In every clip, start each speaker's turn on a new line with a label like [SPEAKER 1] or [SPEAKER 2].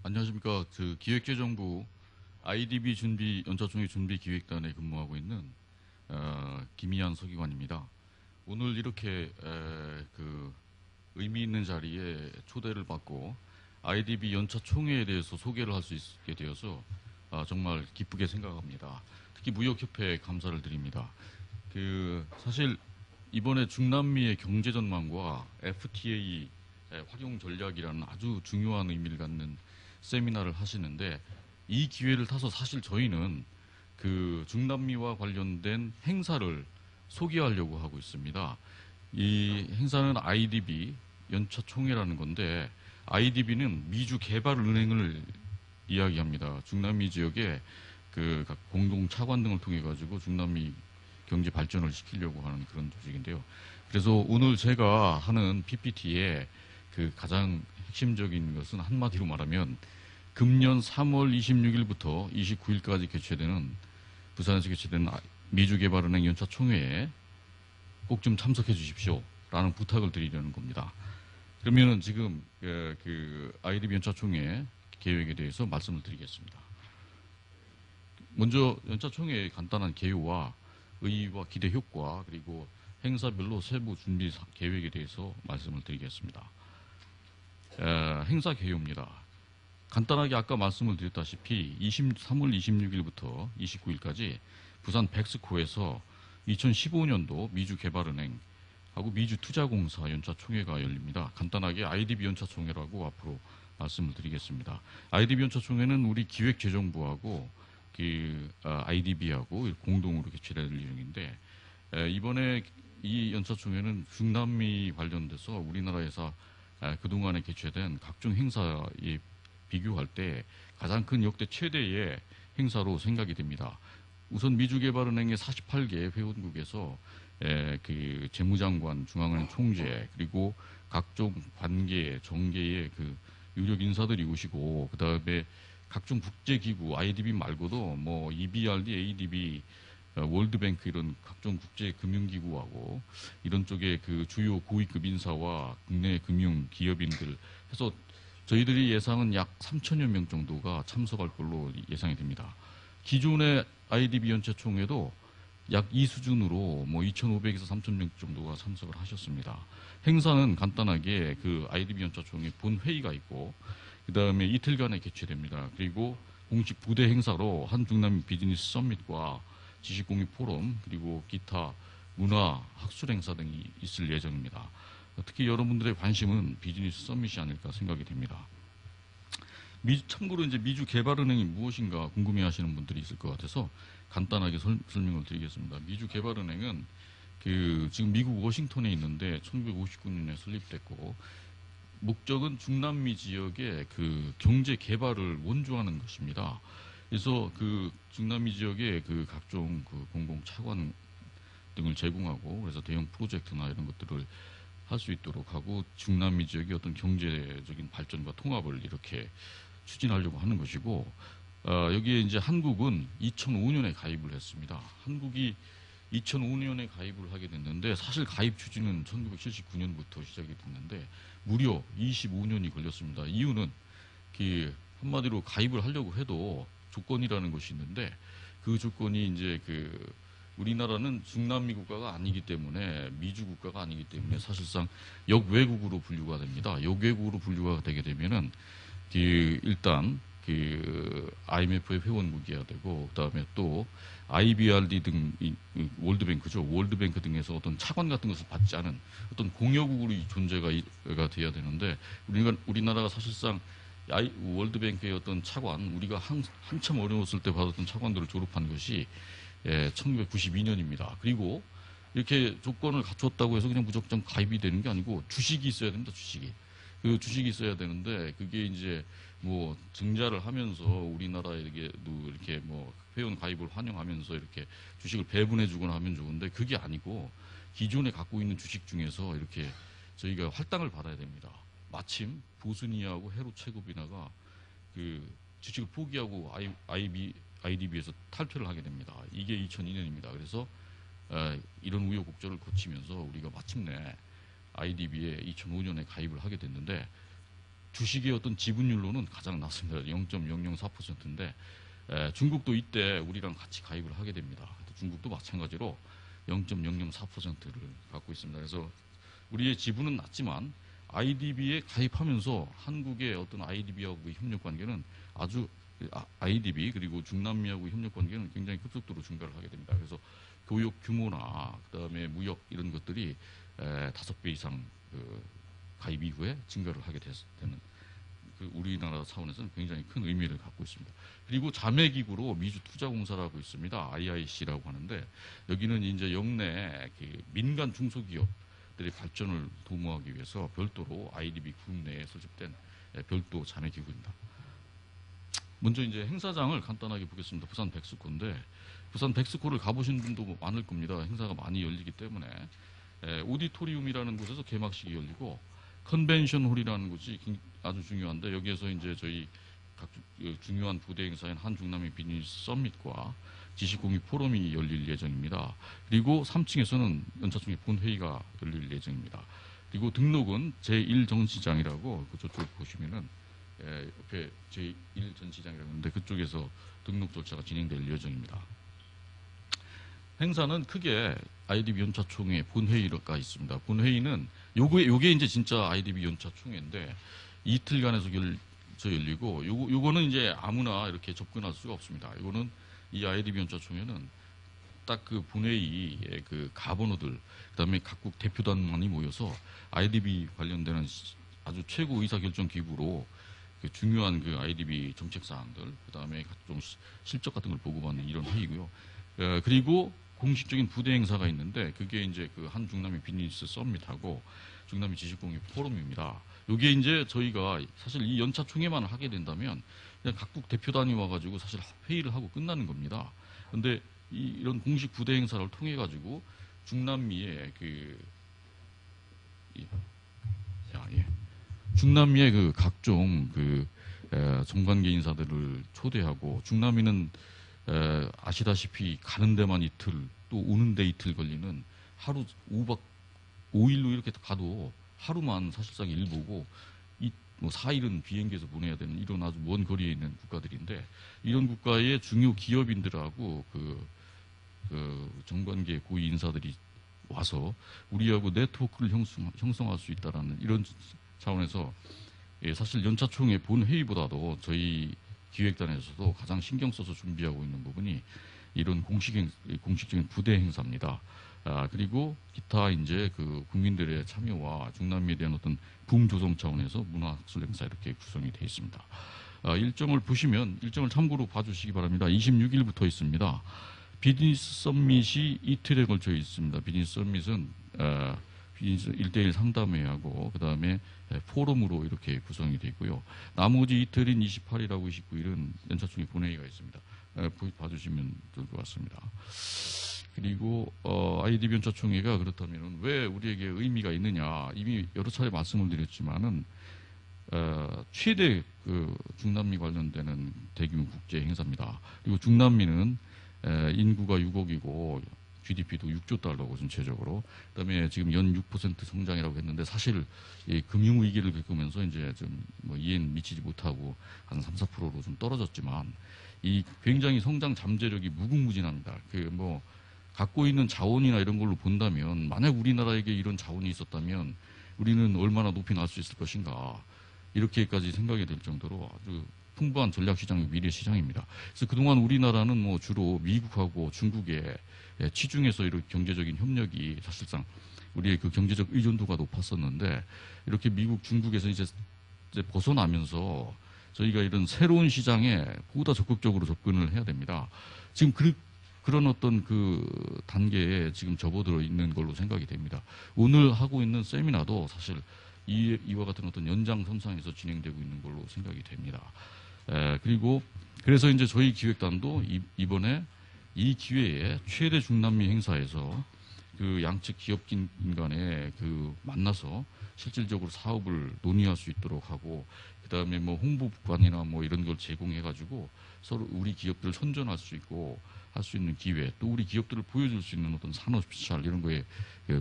[SPEAKER 1] 안녕하십니까. 기획재정부 IDB 준비 연차총회 준비 기획단에 근무하고 있는 김희한 서기관입니다. 오늘 이렇게 의미 있는 자리에 초대를 받고 IDB 연차총회에 대해서 소개를 할 수 있게 되어서 정말 기쁘게 생각합니다. 특히 무역협회에 감사를 드립니다. 사실 이번에 중남미의 경제 전망과 FTA 활용 전략이라는 아주 중요한 의미를 갖는 세미나를 하시는데, 이 기회를 타서 사실 저희는 중남미와 관련된 행사를 소개하려고 하고 있습니다. 이 행사는 IDB 연차총회라는 건데, IDB는 미주개발은행을 이야기합니다. 중남미 지역에 각 공동 차관 등을 통해 가지고 중남미 경제 발전을 시키려고 하는 그런 조직인데요. 그래서 오늘 제가 하는 PPT에 가장 핵심적인 것은 한마디로 말하면 금년 3월 26일부터 29일까지 부산에서 개최되는 미주개발은행 연차총회에 꼭 좀 참석해 주십시오 라는 부탁을 드리려는 겁니다. 그러면 지금 IDB 연차총회 계획에 대해서 말씀을 드리겠습니다. 먼저 연차총회의 간단한 개요와 의의와 기대 효과, 그리고 행사별로 세부 준비 계획에 대해서 말씀을 드리겠습니다. 행사 개요입니다. 간단하게 아까 말씀을 드렸다시피 3월 26일부터 29일까지 부산 백스코에서 2015년도 미주개발은행하고 미주투자공사 연차총회가 열립니다. 간단하게 IDB 연차총회라고 앞으로 말씀을 드리겠습니다. IDB 연차총회는 우리 기획재정부하고 IDB하고 공동으로 개최될 예정인데, 이번에 이 연차총회는 중남미 관련돼서 우리나라에서 그동안에 개최된 각종 행사에 비교할 때 가장 큰 역대 최대의 행사로 생각이 됩니다. 우선 미주개발은행의 48개 회원국에서 재무장관, 중앙은행 총재, 그리고 각종 관계, 정계의 유력 인사들이 오시고, 그 다음에 각종 국제기구, IDB 말고도 뭐 EBRD, ADB, 월드뱅크 이런 각종 국제금융기구하고 이런 쪽에 주요 고위급 인사와 국내 금융 기업인들 해서 저희들이 예상은 약 3천여 명 정도가 참석할 걸로 예상이 됩니다. 기존의 IDB 연차총회도 약 이 수준으로 뭐 2,500에서 3,000명 정도가 참석을 하셨습니다. 행사는 간단하게 IDB 연차총회 본 회의가 있고, 그 다음에 이틀간에 개최됩니다. 그리고 공식 부대 행사로 한중남미 비즈니스 서밋과 지식공유 포럼, 그리고 기타 문화 학술 행사 등이 있을 예정입니다. 특히 여러분들의 관심은 비즈니스 서밋이 아닐까 생각이 됩니다. 참고로 이제 미주개발은행이 무엇인가 궁금해하시는 분들이 있을 것 같아서 간단하게 설명을 드리겠습니다. 미주개발은행은 지금 미국 워싱턴에 있는데 1959년에 설립됐고, 목적은 중남미 지역의 경제 개발을 원조하는 것입니다. 그래서 중남미 지역에 각종 공공 차관 등을 제공하고, 그래서 대형 프로젝트나 이런 것들을 할 수 있도록 하고, 중남미 지역의 어떤 경제적인 발전과 통합을 이렇게 추진하려고 하는 것이고, 여기에 이제 한국은 2005년에 가입을 했습니다. 한국이 2005년에 가입을 하게 됐는데, 사실 가입 추진은 1979년부터 시작이 됐는데 무려 25년이 걸렸습니다. 이유는 한마디로 가입을 하려고 해도 조건이라는 것이 있는데, 그 조건이 이제 우리나라는 중남미 국가가 아니기 때문에, 미주 국가가 아니기 때문에 사실상 역외국으로 분류가 됩니다. 역외국으로 분류가 되게 되면은 일단 IMF의 회원국이어야 되고, 그다음에 또 IBRD 등 월드뱅크죠. 월드뱅크 등에서 어떤 차관 같은 것을 받지 않은 어떤 공여국으로 존재가 돼야 되는데, 우리나라가 사실상 월드뱅크의 어떤 차관, 우리가 한참 어려웠을 때 받았던 차관들을 졸업한 것이 1992년입니다. 그리고 이렇게 조건을 갖췄다고 해서 그냥 무조건 가입이 되는 게 아니고 주식이 있어야 됩니다. 주식이 있어야 되는데, 그게 이제 뭐 증자를 하면서 우리나라에게도 이렇게 뭐 회원 가입을 환영하면서 이렇게 주식을 배분해 주거나 하면 좋은데, 그게 아니고 기존에 갖고 있는 주식 중에서 이렇게 저희가 할당을 받아야 됩니다. 마침 보스니아하고 헤르체고비나가 주식을 포기하고 IDB에서 탈퇴를 하게 됩니다. 이게 2002년입니다. 그래서 이런 우여곡절을 거치면서 우리가 마침내 IDB에 2005년에 가입을 하게 됐는데, 주식의 어떤 지분율로는 가장 낮습니다. 0.004%인데 중국도 이때 우리랑 같이 가입을 하게 됩니다. 중국도 마찬가지로 0.004%를 갖고 있습니다. 그래서 우리의 지분은 낮지만 IDB에 가입하면서 한국의 어떤 IDB하고의 협력 관계는 아주 IDB 그리고 중남미하고의 협력 관계는 굉장히 급속도로 증가를 하게 됩니다. 그래서 교육 규모나 그다음에 무역 이런 것들이 5배 이상 가입 이후에 증가를 하게 되는 그 우리나라 차원에서는 굉장히 큰 의미를 갖고 있습니다. 그리고 자매기구로 미주투자공사라고 있습니다. IIC라고 하는데 여기는 이제 영내 민간 중소기업들의 발전을 도모하기 위해서 별도로 IDB 그룹 내에 설립된 별도 자매기구입니다. 먼저 이제 행사장을 간단하게 보겠습니다. 부산 백스코인데 부산 백스코를 가보신 분도 많을 겁니다. 행사가 많이 열리기 때문에 오디토리움이라는 곳에서 개막식이 열리고 컨벤션홀이라는 곳이 아주 중요한데 여기에서 이제 저희 각 중요한 부대 행사인 한중남미 비즈니스 서밋과 지식공유 포럼이 열릴 예정입니다. 그리고 3층에서는 연차총회 본회의가 열릴 예정입니다. 그리고 등록은 제1전시장이라고 저쪽 보시면은 옆에 제1전시장이라고 하는데 그쪽에서 등록 절차가 진행될 예정입니다. 행사는 크게 IDB 연차총회 본회의가 있습니다. 본회의는 요게 이제 진짜 IDB 연차총회인데 이틀간에서 열리고 요거는 이제 아무나 이렇게 접근할 수가 없습니다. 이거는 이 IDB 연차총회는 딱 그 본회의의 그 가번호들 그다음에 각국 대표단만이 모여서 IDB 관련되는 아주 최고 의사결정 기구로 그 중요한 그 IDB 정책 사항들 그다음에 각종 실적 같은 걸 보고받는 이런 회의고요. 그리고 공식적인 부대 행사가 있는데 그게 이제 그 한중남미 비즈니스 서밋하고 중남미 지식공유 포럼입니다. 이게 이제 저희가 사실 이 연차 총회만 하게 된다면 그냥 각국 대표단이 와가지고 사실 회의를 하고 끝나는 겁니다. 그런데 이런 공식 부대 행사를 통해 가지고 중남미의 중남미의 그 각종 정관계 인사들을 초대하고 중남미는 아시다시피 가는 데만 이틀 또 오는 데 이틀 걸리는 하루 5박 5일로 이렇게 가도 하루만 사실상 일보고 뭐 4일은 비행기에서 보내야 되는 이런 아주 먼 거리에 있는 국가들인데 이런 국가의 중요 기업인들하고 그 정관계 고위 인사들이 와서 우리하고 네트워크를 형성할 수 있다라는 이런 차원에서 사실 연차총회 본회의보다도 저희 기획단에서도 가장 신경 써서 준비하고 있는 부분이 이런 공식적인 부대 행사입니다. 그리고 기타 이제 그 국민들의 참여와 중남미에 대한 어떤 붐 조성 차원에서 문화학술 행사 이렇게 구성이 되어 있습니다. 일정을 보시면 일정을 참고로 봐주시기 바랍니다. 26일부터 있습니다. 비즈니스 서밋이 이틀에 걸쳐 있습니다. 비즈니스 서밋은 비즈니스 1대1 상담회하고 그 다음에 포럼으로 이렇게 구성이 되어 있고요. 나머지 이틀인 28일하고 29일은 연차총회 본회의가 있습니다. 봐주시면 될 것 같습니다. 그리고 IDB 연차총회가 그렇다면 왜 우리에게 의미가 있느냐 이미 여러 차례 말씀을 드렸지만은 최대 그 중남미 관련되는 대규모 국제 행사입니다. 그리고 중남미는 인구가 6억이고 GDP도 6조 달러고 전체적으로 그다음에 지금 연 6% 성장이라고 했는데 사실 이 금융 위기를 겪으면서 이제 좀 뭐 이해는 미치지 못하고 한 3, 4%로 좀 떨어졌지만 이 굉장히 성장 잠재력이 무궁무진합니다. 그 뭐 갖고 있는 자원이나 이런 걸로 본다면 만약 우리나라에게 이런 자원이 있었다면 우리는 얼마나 높이 날 수 있을 것인가 이렇게까지 생각이 될 정도로 아주 풍부한 전략시장의 미래시장입니다. 그래서 그동안 우리나라는 뭐 주로 미국하고 중국에 치중해서 이런 경제적인 협력이 사실상 우리의 그 경제적 의존도가 높았었는데 이렇게 미국, 중국에서 이제 벗어나면서 저희가 이런 새로운 시장에 보다 적극적으로 접근을 해야 됩니다. 지금 그런 어떤 그 단계에 지금 접어들어 있는 걸로 생각이 됩니다. 오늘 하고 있는 세미나도 사실 이와 같은 어떤 연장선상에서 진행되고 있는 걸로 생각이 됩니다. 그리고 그래서 이제 저희 기획단도 이번에 이 기회에 최대 중남미 행사에서 그 양측 기업인 간에 그 만나서 실질적으로 사업을 논의할 수 있도록 하고 그다음에 뭐 홍보관이나 뭐 이런 걸 제공해 가지고 서로 우리 기업들을 선전할 수 있고 할 수 있는 기회 또 우리 기업들을 보여줄 수 있는 어떤 산업 시찰 이런 거에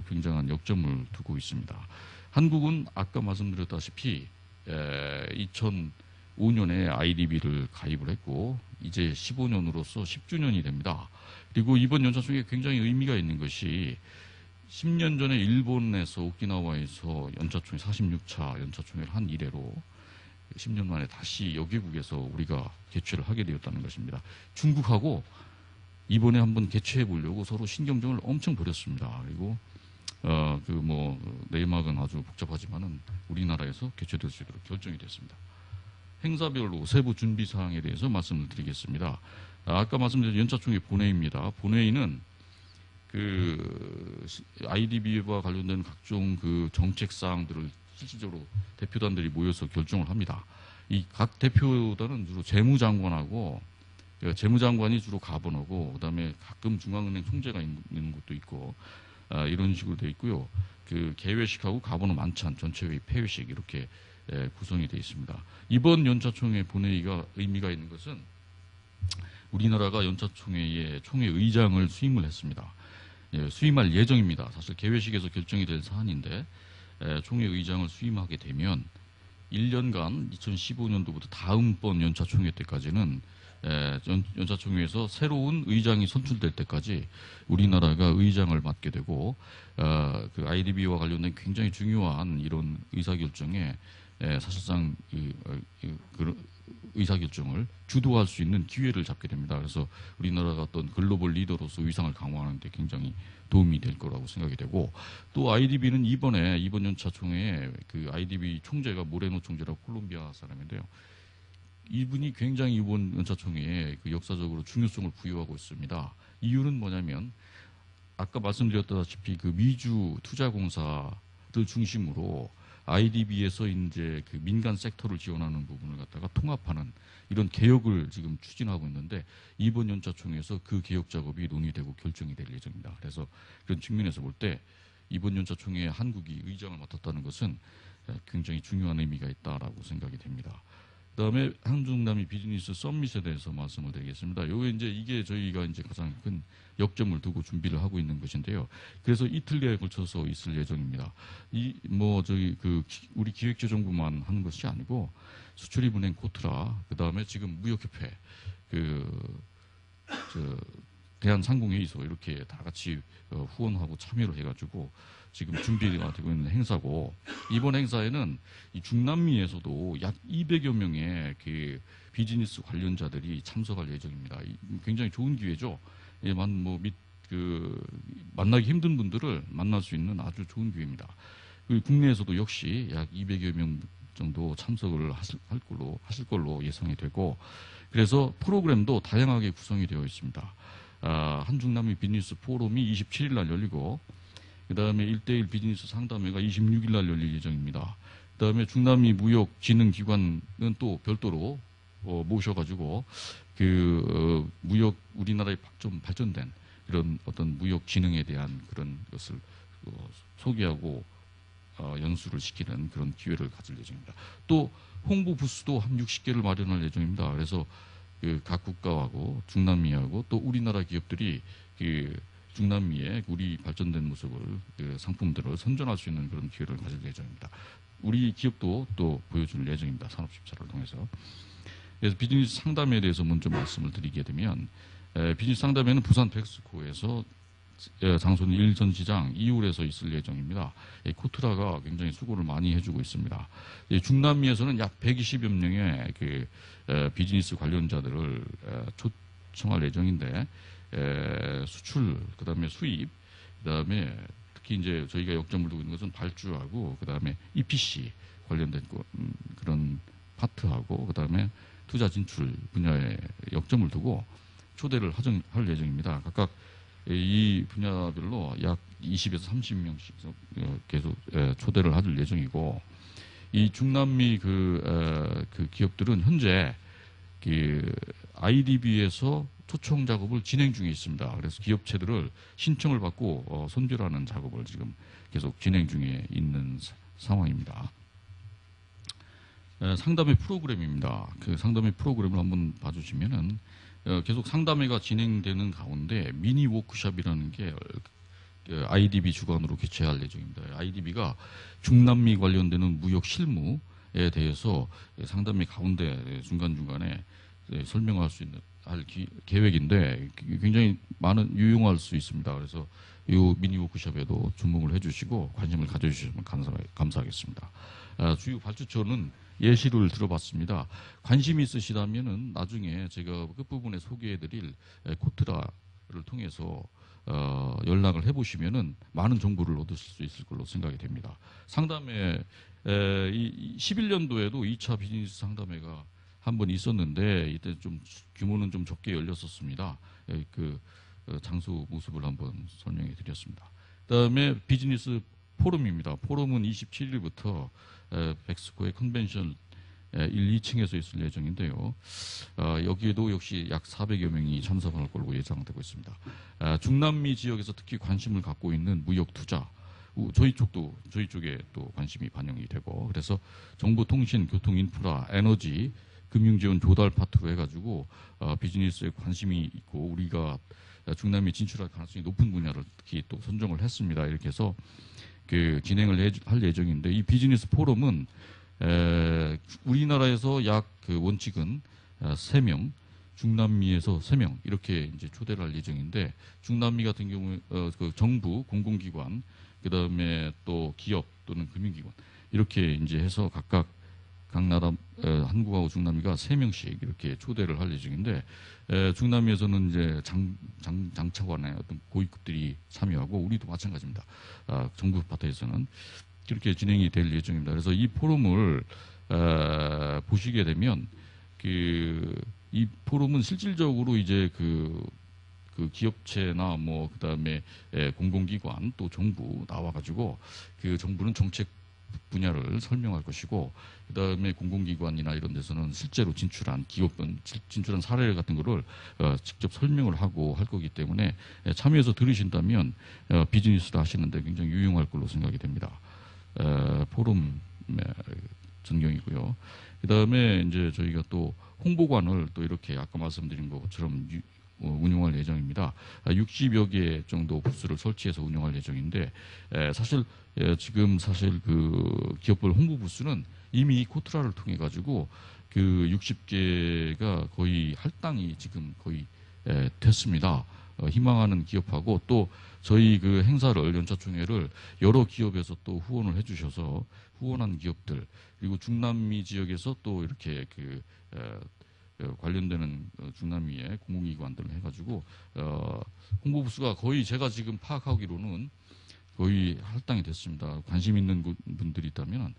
[SPEAKER 1] 굉장한 역점을 두고 있습니다. 한국은 아까 말씀드렸다시피 2005년에 IDB를 가입을 했고 이제 15년으로서 10주년이 됩니다. 그리고 이번 연차총회 굉장히 의미가 있는 것이 10년 전에 일본에서 오키나와에서 연차총회 46차 연차총회를 한 이래로 10년 만에 다시 여기국에서 우리가 개최를 하게 되었다는 것입니다. 중국하고 이번에 한번 개최해 보려고 서로 신경전을 엄청 벌였습니다. 그리고 내막은 아주 복잡하지만은 우리나라에서 개최될 수 있도록 결정이 됐습니다. 행사별로 세부 준비 사항에 대해서 말씀을 드리겠습니다. 아까 말씀드린 연차총회 본회의입니다. 본회의는 IDB와 관련된 각종 정책 사항들을 실질적으로 대표단들이 모여서 결정을 합니다. 이 각 대표단은 주로 재무장관하고 재무장관이 주로 가번하고 그다음에 가끔 중앙은행 총재가 있는 것도 있고 이런 식으로 되어 있고요. 개회식하고 가번호 만찬, 전체회의, 폐회식 이렇게 구성이 되어 있습니다. 이번 연차총회 본회의가 의미가 있는 것은 우리나라가 연차총회에 총회 의장을 수임을 했습니다. 수임할 예정입니다. 사실 개회식에서 결정이 될 사안인데 총회 의장을 수임하게 되면 1년간 2015년도부터 다음번 연차총회 때까지는 연차총회에서 새로운 의장이 선출될 때까지 우리나라가 의장을 맡게 되고 IDB와 관련된 굉장히 중요한 이런 의사결정에 사실상 의사결정을 주도할 수 있는 기회를 잡게 됩니다. 그래서 우리나라가 어떤 글로벌 리더로서 위상을 강화하는 데 굉장히 도움이 될 거라고 생각이 되고 또 IDB는 이번 연차 총회에 IDB 총재가 모레노 총재라고 콜롬비아 사람인데요. 이분이 굉장히 이번 연차 총회에 역사적으로 중요성을 부여하고 있습니다. 이유는 뭐냐면 아까 말씀드렸다시피 미주 투자공사들 중심으로 IDB에서 이제 민간 섹터를 지원하는 부분을 갖다가 통합하는 이런 개혁을 지금 추진하고 있는데 이번 연차총회에서 그 개혁 작업이 논의되고 결정이 될 예정입니다. 그래서 그런 측면에서 볼 때 이번 연차총회에 한국이 의장을 맡았다는 것은 굉장히 중요한 의미가 있다라고 생각이 됩니다. 그다음에 한중남미 비즈니스 서밋에 대해서 말씀을 드리겠습니다. 이게 저희가 이제 가장 큰 역점을 두고 준비를 하고 있는 것인데요. 그래서 이틀에 걸쳐서 있을 예정입니다. 우리 기획재정부만 하는 것이 아니고 수출입은행 코트라, 그다음에 지금 무역협회, 대한상공회의소 이렇게 다 같이 후원하고 참여를 해가지고 지금 준비가 되고 있는 행사고 이번 행사에는 이 중남미에서도 약 200여 명의 비즈니스 관련자들이 참석할 예정입니다. 굉장히 좋은 기회죠. 만나기 힘든 분들을 만날 수 있는 아주 좋은 기회입니다. 국내에서도 역시 약 200여 명 정도 참석을 하실 걸로 예상이 되고 그래서 프로그램도 다양하게 구성이 되어 있습니다. 한중남미 비즈니스 포럼이 27일 날 열리고 그 다음에 1대1 비즈니스 상담회가 26일 날 열릴 예정입니다. 그 다음에 중남미 무역진흥기관은 또 별도로 모셔가지고 무역 우리나라에 좀 발전된 그런 어떤 무역 진흥에 대한 그런 것을 소개하고 연수를 시키는 그런 기회를 가질 예정입니다. 또 홍보 부스도 한 60개를 마련할 예정입니다. 그래서 각 국가하고 중남미하고 또 우리나라 기업들이 중남미의 우리 발전된 모습을 상품들을 선전할 수 있는 그런 기회를 가질 예정입니다. 우리 기업도 또 보여줄 예정입니다. 산업십자를 통해서. 그래서 비즈니스 상담에 대해서 먼저 말씀을 드리게 되면 비즈니스 상담회는 부산 백스코에서 장소는 일전시장 2홀에서 있을 예정입니다. 코트라가 굉장히 수고를 많이 해주고 있습니다. 중남미에서는 약 120여 명의 비즈니스 관련자들을 초청할 예정인데 수출, 그다음에 수입, 그다음에 특히 이제 저희가 역점을 두고 있는 것은 발주하고 그다음에 EPC 관련된 그런 파트하고 그다음에 투자 진출 분야에 역점을 두고 초대를 할 예정입니다. 각각 이 분야별로 약 20에서 30명씩 계속 초대를 할 예정이고 이 중남미 기업들은 현재 IDB에서 초청 작업을 진행 중에 있습니다. 그래서 기업체들을 신청을 받고 선별하는 작업을 지금 계속 진행 중에 있는 상황입니다. 상담회 프로그램입니다. 상담회 프로그램을 한번 봐주시면은 계속 상담회가 진행되는 가운데 미니 워크숍이라는 게 IDB 주관으로 개최할 예정입니다. IDB가 중남미 관련되는 무역 실무, 대해서 상담회 가운데 중간중간에 설명할 수 있는 계획인데 굉장히 많은 유용할 수 있습니다. 그래서 이 미니 워크숍에도 주목을 해주시고 관심을 가져주시면 감사하겠습니다. 주요 발주처는 예시를 들어봤습니다. 관심이 있으시다면은 나중에 제가 끝부분에 소개해드릴 코트라를 통해서 연락을 해보시면은 많은 정보를 얻으실 수 있을 걸로 생각이 됩니다. 상담회 11년도에도 2차 비즈니스 상담회가 한 번 있었는데 이때 좀 규모는 좀 적게 열렸었습니다. 그 장소 모습을 한번 설명해 드렸습니다. 그다음에 비즈니스 포럼입니다. 포럼은 27일부터 백스코의 컨벤션 1, 2층에서 있을 예정인데요. 여기에도 역시 약 400여 명이 참석할 걸로 예상되고 있습니다. 중남미 지역에서 특히 관심을 갖고 있는 무역 투자, 저희 쪽에 또 관심이 반영이 되고, 그래서 정보, 통신, 교통, 인프라, 에너지, 금융지원 조달 파트로 해가지고 비즈니스에 관심이 있고 우리가 중남미 진출할 가능성이 높은 분야를 특히 또 선정을 했습니다. 이렇게 해서 그 진행을 할 예정인데, 이 비즈니스 포럼은 우리나라에서 약 그 원칙은 3명, 중남미에서 3명 이렇게 이제 초대를 할 예정인데, 중남미 같은 경우에 그 정부, 공공기관, 그 다음에 또 기업 또는 금융기관 이렇게 이제 해서 각 나라 한국하고 중남미가 3명씩 이렇게 초대를 할 예정인데, 중남미에서는 이제 장차관의 어떤 고위급들이 참여하고 우리도 마찬가지입니다. 정부 파트에서는 그렇게 진행이 될 예정입니다. 그래서 이 포럼을 보시게 되면 이 포럼은 실질적으로 이제 그 기업체나 뭐 그다음에 공공기관 또 정부 나와가지고 그 정부는 정책 분야를 설명할 것이고, 그다음에 공공기관이나 이런 데서는 실제로 진출한 기업은 진출한 사례 같은 거를 직접 설명을 하고 할 거기 때문에 참여해서 들으신다면 비즈니스를 하시는데 굉장히 유용할 걸로 생각이 됩니다. 포럼 전경이고요. 그다음에 이제 저희가 또 홍보관을 또 이렇게 아까 말씀드린 것처럼 운영할 예정입니다. 60여 개 정도 부스를 설치해서 운영할 예정인데, 지금 그 기업별 홍보 부스는 이미 코트라를 통해 가지고 그 60개가 거의 할당이 지금 거의 됐습니다. 희망하는 기업하고 또 저희 그 행사를 연차총회를 여러 기업에서 또 후원을 해주셔서 후원한 기업들, 그리고 중남미 지역에서 또 이렇게 관련되는 중남미의 공공기관들을 해가지고 홍보 부스가 거의 제가 지금 파악하기로는 거의 할당이 됐습니다. 관심 있는 분들이 있다면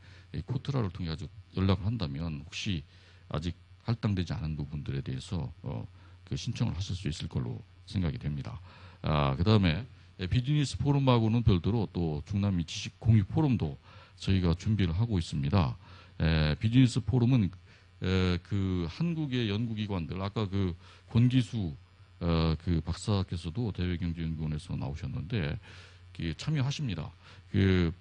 [SPEAKER 1] 코트라를 통해 가지고 연락을 한다면 혹시 아직 할당되지 않은 부분들에 대해서 그 신청을 하실 수 있을 걸로 생각이 됩니다. 그다음에 비즈니스 포럼하고는 별도로 또 중남미 지식 공유 포럼도 저희가 준비를 하고 있습니다. 비즈니스 포럼은 그 한국의 연구기관들, 아까 그 권기수 그 박사께서도 대외경제연구원에서 나오셨는데 참여하십니다. 그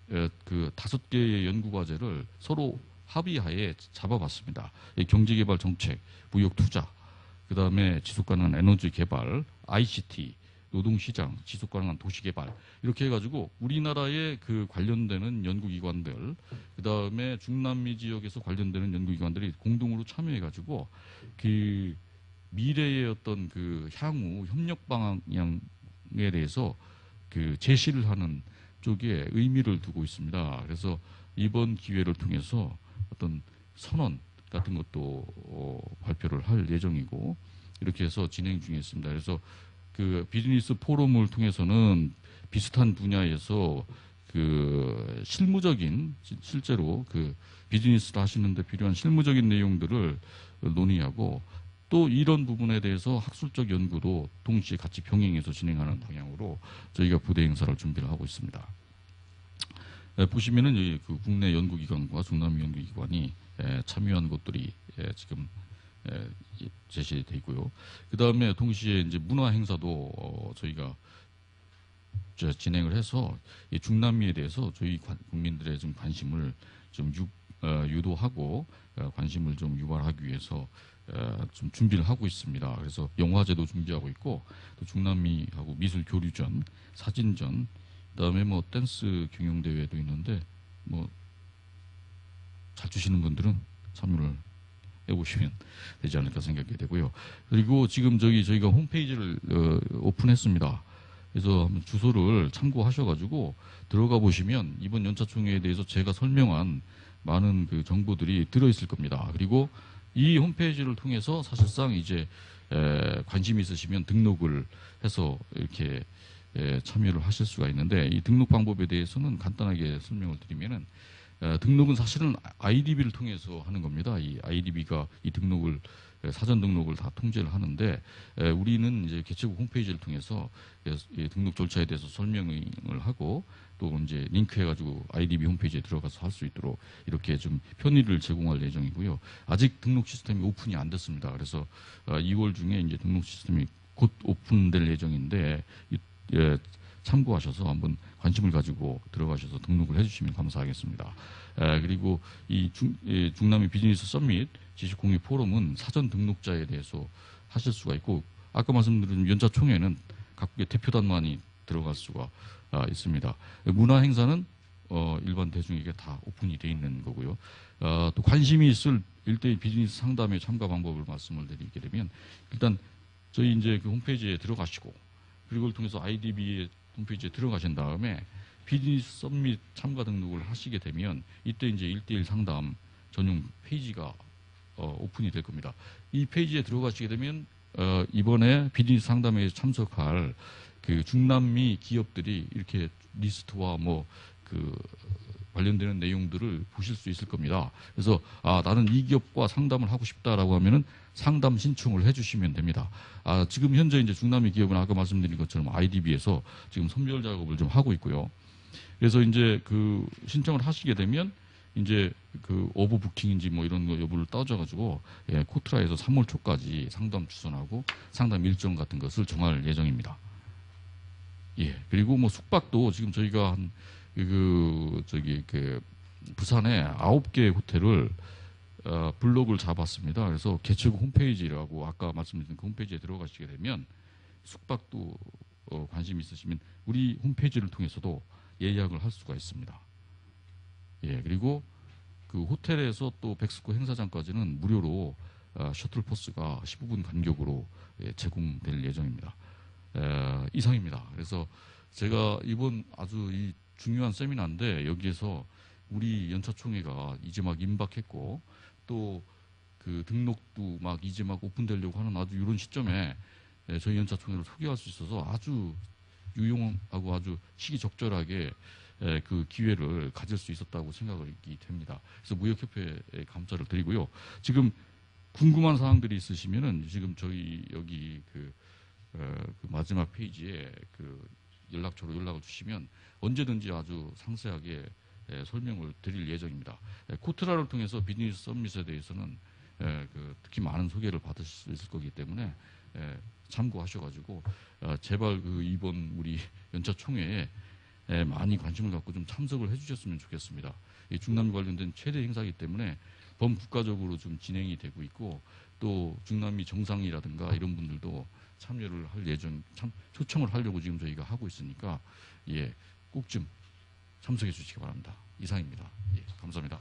[SPEAKER 1] 5개의 연구과제를 서로 합의하에 잡아봤습니다. 경제개발 정책, 무역투자, 그 다음에 지속가능한 에너지 개발, ICT, 노동시장, 지속가능한 도시개발 이렇게 해가지고 우리나라에 그 관련되는 연구기관들, 그 다음에 중남미 지역에서 관련되는 연구기관들이 공동으로 참여해가지고 그 미래의 어떤 그 향후 협력 방향에 대해서 그 제시를 하는 쪽에 의미를 두고 있습니다. 그래서 이번 기회를 통해서 어떤 선언 같은 것도 발표를 할 예정이고 이렇게 해서 진행 중에 있습니다. 그래서 그 비즈니스 포럼을 통해서는 비슷한 분야에서 그 실제로 그 비즈니스를 하시는데 필요한 실무적인 내용들을 논의하고 또 이런 부분에 대해서 학술적 연구도 동시에 같이 병행해서 진행하는 방향으로 저희가 부대 행사를 준비를 하고 있습니다. 보시면은 그 국내 연구기관과 중남미 연구기관이 참여한 것들이 지금 제시되어 있고요. 그 다음에 동시에 이제 문화 행사도 저희가 진행을 해서 이 중남미에 대해서 저희 국민들의 좀 관심을 좀 유도하고 관심을 좀 유발하기 위해서 좀 준비를 하고 있습니다. 그래서 영화제도 준비하고 있고 또 중남미하고 미술 교류전, 사진전, 그다음에 뭐 댄스 경영 대회도 있는데 뭐 갖추시는 분들은 참여를 해보시면 되지 않을까 생각이 되고요. 그리고 지금 저희가 홈페이지를 오픈했습니다. 그래서 한번 주소를 참고하셔가지고 들어가 보시면 이번 연차총회에 대해서 제가 설명한 많은 그 정보들이 들어있을 겁니다. 그리고 이 홈페이지를 통해서 사실상 이제 관심이 있으시면 등록을 해서 이렇게 참여를 하실 수가 있는데, 이 등록 방법에 대해서는 간단하게 설명을 드리면은 등록은 사실은 IDB를 통해서 하는 겁니다. 이 IDB가 이 등록을 사전 등록을 다 통제를 하는데, 우리는 이제 개최국 홈페이지를 통해서 등록 절차에 대해서 설명을 하고 또 이제 링크해가지고 IDB 홈페이지에 들어가서 할 수 있도록 이렇게 좀 편의를 제공할 예정이고요. 아직 등록 시스템이 오픈이 안 됐습니다. 그래서 2월 중에 이제 등록 시스템이 곧 오픈될 예정인데 참고하셔서 한번 관심을 가지고 들어가셔서 등록을 해주시면 감사하겠습니다. 그리고 이 중남미 비즈니스 서밋 지식공유 포럼은 사전 등록자에 대해서 하실 수가 있고, 아까 말씀드린 연차총회는 각국의 대표단만이 들어갈 수가 있습니다. 문화행사는 일반 대중에게 다 오픈이 돼 있는 거고요. 또 관심이 있을 1대1 비즈니스 상담의 참가 방법을 말씀을 드리게 되면, 일단 저희 이제 그 홈페이지에 들어가시고, 그리고 그걸 통해서 IDB의 홈페이지에 들어가신 다음에 비즈니스 서밋 참가 등록을 하시게 되면 이때 이제 1대1 상담 전용 페이지가 오픈이 될 겁니다. 이 페이지에 들어가시게 되면 이번에 비즈니스 상담에 참석할 그 중남미 기업들이 이렇게 리스트와 뭐 그 관련되는 내용들을 보실 수 있을 겁니다. 그래서 나는 이 기업과 상담을 하고 싶다라고 하면은 상담 신청을 해주시면 됩니다. 지금 현재 이제 중남미 기업은 아까 말씀드린 것처럼 IDB에서 지금 선별 작업을 좀 하고 있고요. 그래서 이제 그 신청을 하시게 되면 이제 그 오버 부킹인지 뭐 이런 거 여부를 따져가지고 코트라에서 3월 초까지 상담 추선하고 상담 일정 같은 것을 정할 예정입니다. 그리고 뭐 숙박도 지금 저희가 한 부산에 9개 호텔을 블록을 잡았습니다. 그래서 개최국 홈페이지라고 아까 말씀드린 그 홈페이지에 들어가시게 되면 숙박도 관심 있으시면 우리 홈페이지를 통해서도 예약을 할 수가 있습니다. 그리고 그 호텔에서 또 백스코 행사장까지는 무료로 셔틀 버스가 15분 간격으로 제공될 예정입니다. 이상입니다. 그래서 제가 이번 아주 이 중요한 세미나인데, 여기에서 우리 연차총회가 이제 막 임박했고 또 그 등록도 막 이제 막 오픈되려고 하는 아주 이런 시점에 저희 연차총회를 소개할 수 있어서 아주 유용하고 아주 시기적절하게 그 기회를 가질 수 있었다고 생각이 됩니다. 그래서 무역협회에 감사를 드리고요. 지금 궁금한 사항들이 있으시면은 지금 저희 여기 그 마지막 페이지에 그 연락처로 연락을 주시면 언제든지 아주 상세하게 설명을 드릴 예정입니다. 코트라를 통해서 비즈니스 서밋에 대해서는 특히 많은 소개를 받으실 수 있을 거기 때문에 참고하셔가지고 제발 그 이번 우리 연차총회에 많이 관심을 갖고 좀 참석을 해주셨으면 좋겠습니다. 중남미 관련된 최대 행사이기 때문에 범국가적으로 좀 진행이 되고 있고, 또 중남미 정상이라든가 이런 분들도 참여를 할 초청을 하려고 지금 저희가 하고 있으니까 꼭 좀 참석해 주시기 바랍니다. 이상입니다. 감사합니다.